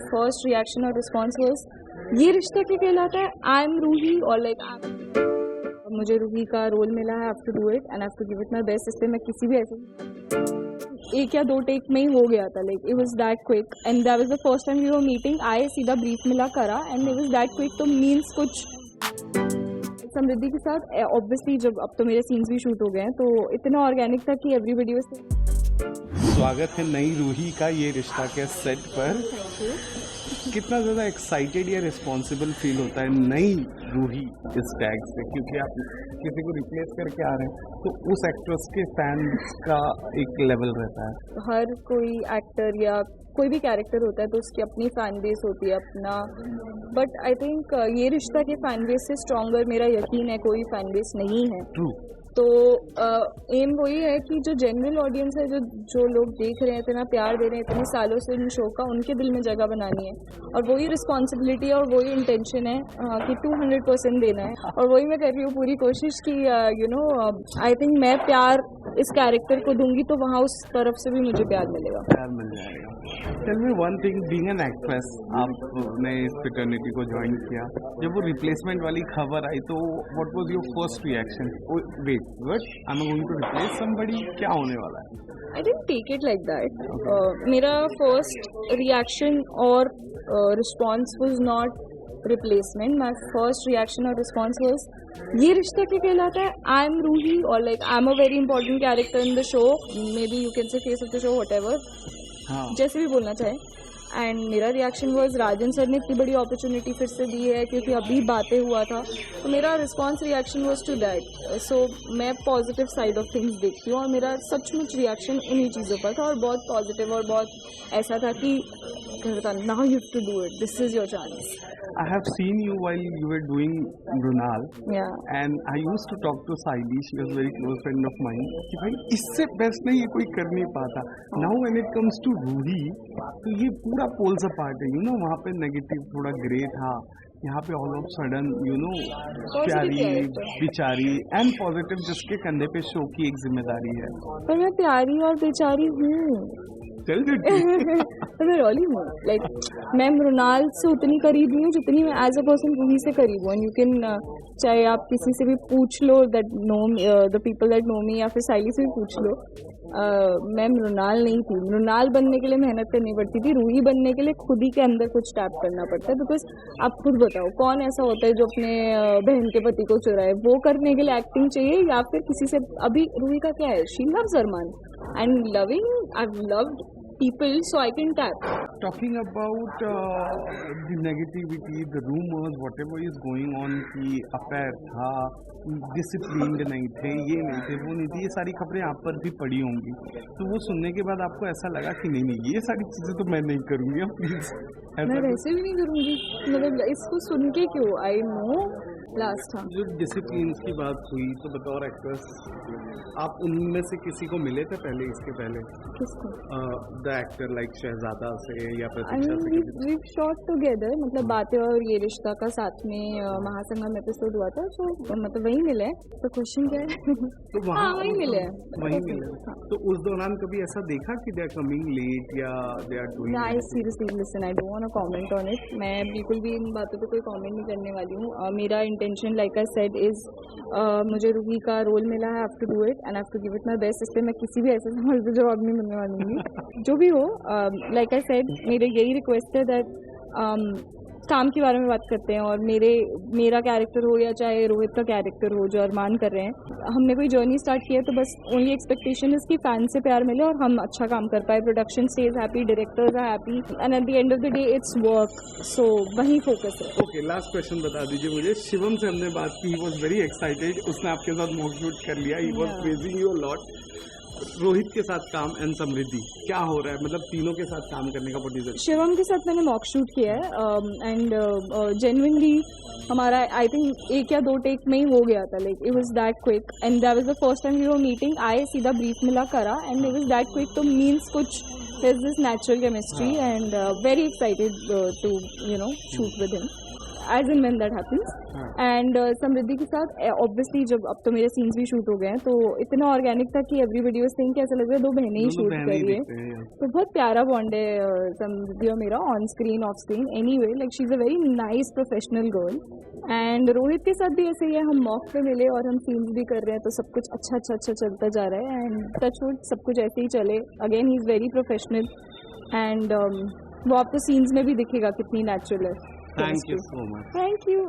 First reaction और response was ये रिश्ता क्या कहलाता है, आई एम रूही और लाइक मुझे रूही का रोल मिला है, I have to do it and I have to give it my best. इसलिए मैं किसी भी ऐसे एक या दो टेक में ही हो गया था, like it was that quick and that was the first time we were meeting. आए सीधा ब्रीफ मिला करा and it was that quick. तो मीन्स कुछ समृद्धि के साथ ऑब्वियसली जब अब तो मेरे सीन्स भी शूट हो गए हैं तो इतना ऑर्गेनिक था कि एवरीबॉडी वाज। स्वागत है नई रूही का ये रिश्ता के सेट पर। कितना ज़्यादा एक्साइटेड या रिस्पॉन्सिबल फील होता है नई रूही इस टैग से, क्योंकि आप किसी को रिप्लेस करके आ रहे हैं तो उस एक्ट्रेस के फैंस का एक लेवल रहता है। हर कोई एक्टर या कोई भी कैरेक्टर होता है तो उसकी अपनी फैन बेस होती है अपना, बट आई थिंक ये रिश्ता के फैन बेस से स्ट्रॉन्गर मेरा यकीन है कोई फैन बेस नहीं है। ट्रू। तो एम वही है कि जो जनरल ऑडियंस है, जो लोग देख रहे हैं, इतना प्यार दे रहे हैं इतने सालों से इन शो का, उनके दिल में जगह बनानी है और वही रिस्पॉन्सिबिलिटी और वही इंटेंशन है कि 200% देना है। और वही मैं कर रही हूँ पूरी कोशिश कि आई थिंक मैं प्यार इस कैरेक्टर को दूंगी तो वहाँ उस तरफ से भी मुझे प्यार मिलेगा। प्यार मिल जाएगा। Tell me one thing, being an actress, आपने इस फिटर्निटी को ज्वाइन किया, जब वो रिप्लेसमेंट वाली खबर आई तो what was your first reaction? Wait what, I am going to replace somebody, क्या होने वाला है? I didn't take it like that. मेरा फर्स्ट रिएक्शन और response was not replacement. My first reaction और रिस्पॉन्स वाज ये रिश्ता क्या कहलाता है, आई एम रूही और like I am a very important character in the show, maybe you can say face of the show whatever, जैसे भी बोलना चाहे। एंड मेरा रिएक्शन वाज राजन सर ने इतनी बड़ी अपॉर्चुनिटी फिर से दी है क्योंकि अभी बातें हुआ था, तो मेरा response reaction was to that. So मैं पॉजिटिव साइड ऑफ थिंग्स देखती हूँ और मेरा सचमुच रिएक्शन इन्हीं चीज़ों पर था और बहुत पॉजिटिव और बहुत ऐसा था कि now you have to do it, this is your chance. I have seen you while you were doing Runal, and I used to talk to Saili, she was a very close friend of mine, कि भाई इससे best नहीं ये कोई कर नहीं पाता। Now when it comes to Ruhi, तो ये पूरा पोल्स अपार्ट है, वहाँ पे नेगेटिव थोड़ा ग्रे था, यहाँ पे ऑल ऑफ सडन प्यारी बेचारी एंड पॉजिटिव जिसके कंधे पे शो की एक जिम्मेदारी है। पर मैं प्यारी और बेचारी हूँ, मैं रोली हूँ। लाइक मैं मृणाल से उतनी करीब नहीं हूँ जितनी मैं एज अ पर्सन रूही से करीब हूँ। एंड यू कैन चाहे आप किसी से भी पूछ लो that know the people that know me, या फिर साइली से भी पूछ लो, मैं मृणाल नहीं थी। मृणाल बनने के लिए मेहनत करनी पड़ती थी, रूही बनने के लिए खुद ही के अंदर कुछ टैप करना पड़ता है। बिकॉज आप खुद बताओ कौन ऐसा होता है जो अपने बहन के पति को चुराए? वो करने के लिए एक्टिंग चाहिए या फिर किसी से। अभी रूही का क्या है, she loves Armaan and loving, I have loved people, so I can tap. Talking about the negativity, the rumors, whatever is going on, कि affair था, डिसिप्लिन्ड नहीं थे, ये नहीं थे, वो नहीं थे, ये सारी खबरें आप पर भी पड़ी होंगी, तो वो सुनने के बाद आपको ऐसा लगा कि नहीं ये सारी चीज़ें तो मैं नहीं करूँगी, प्लीज़। मैं वैसे भी नहीं करूँगी, मतलब इसको सुन के क्यों? आई नो लास्ट टाइम जो डिसिप्लिन की बात हुई, तो बतौर एक्ट्रेस आप उनमें से किसी को मिले थे पहले, इसके पहले? किसको? द एक्टर लाइक शहजादा से या प्रतीक्षा से? वी शॉट टुगेदर, मतलब बातें और ये रिश्ता का साथ में महासंगम एपिसोड हुआ था, तो मतलब वहीं मिले। तो क्वेश्चन क्या है? तो वहाँ वहीं मिले, वहीं मिले। तो उस दौरान कभी ऐसा देखा कि दे आर कमिंग लेट या they are doing? I seriously listen, I don't want to comment on it. मैं बिल्कुल भी इन बातों पे कोई कमेंट नहीं करने वाली हूँ। मेरा intention like I said is मुझे रूही का रोल मिला है, I have to do it and I have to give it my best. इसलिए मैं किसी भी ऐसे सवाल पे जवाब नहीं मिलने वाली हूँ। जो भी हो, लाइक आई सेड, मेरे यही रिक्वेस्ट है दैट काम के बारे में बात करते हैं और मेरा कैरेक्टर हो या चाहे रोहित का कैरेक्टर हो जो अरमान कर रहे हैं, हमने कोई जर्नी स्टार्ट की है तो बस ओनली एक्सपेक्टेशन है कि फैन से प्यार मिले और हम अच्छा काम कर पाए, production stage happy, directors are happy and at the end of the day it's work. So वही फोकस है। ओके, लास्ट क्वेश्चन बता दीजिए मुझे। शिवम से हमने बात की, ही वॉज वेरी एक्साइटेड, उसने आपके साथ मॉक शूट कर लिया, he was praising you a lot. Rohit के साथ काम एंड समृद्धि, क्या हो रहा है, मतलब तीनों के साथ काम करने का पोटेंशियल? शिवम के साथ मैंने मॉक शूट किया है एंड जेन्युइनली हमारा आई थिंक एक या दो टेक में ही हो गया था, like it was that quick and that was the first time we were meeting. आए सीधा ब्रीफ मिला करा and it was that quick, तो मीन्स कुछ there's this natural chemistry and very excited to shoot with him as in when that happens. And Samriddhi के साथ obviously जब अब तो मेरे सीन्स भी शूट हो गए हैं तो इतना ऑर्गेनिक था कि एवरीबडी वाज थिंकिंग ऐसा लग रहा है दो बहनें ही शूट कर रही है. तो बहुत प्यारा बॉन्ड है समृद्धि और मेरा, on screen of screen. Anyway like she is a very nice professional girl. And Rohit के साथ भी ऐसे ही है, हम मॉक पे मिले और हम सीन्स भी कर रहे हैं तो सब कुछ अच्छा चलता जा रहा है. एंड टचवुड सब कुछ ऐसे ही चले. Again he is very professional and वो आपको सीन्स में भी दिखेगा कितनी नेचुरल है. Thank you so much. Thank you.